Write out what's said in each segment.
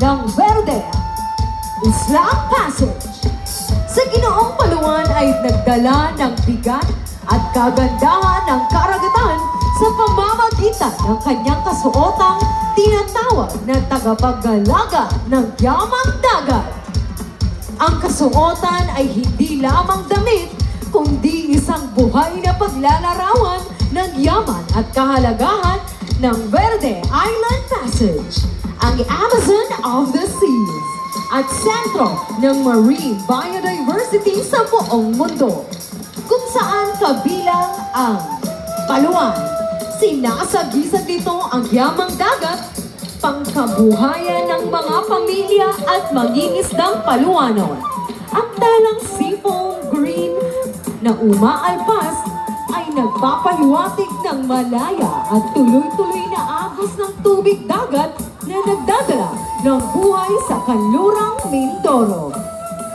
ng Verde Islang Passage. Sa Ginoong Paluan ay nagdala ng bigat at kagandahan ng karagatan sa pamamagitan ng kanyang kasuotang tinatawag na tagapaggalaga ng yamang dagat. Ang kasuotan ay hindi lamang damit, kundi isang buhay na paglalarawan ng yaman at kahalagahan ng Verde Island Passage, ang Amazon of the Seas, at sentro ng marine biodiversity sa buong mundo, kung saan kabilang ang Paluan. Sinasagisag dito ang yamang dagat, pangkabuhayan ng mga pamilya at mangingisdang Paluanon. Ang talang seafoam green na umaalpas ay nagpapahiwatig ng malaya at tuloy-tuloy na agos ng tubig dagat na nagdadala ng buhay sa kanlurang Mindoro.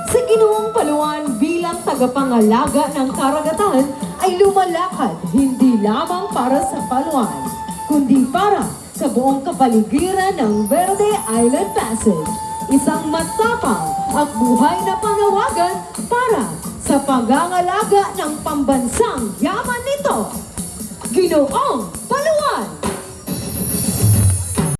Sa Ginoong Paluan bilang tagapangalaga ng karagatan ay lumalakad hindi lamang para sa Paluan, kundi para sa buong kapaligiran ng Verde Island Passage. Isang matapang at buhay na panawagan para sa pangangalaga ng pambansang yaman nito. Ginoong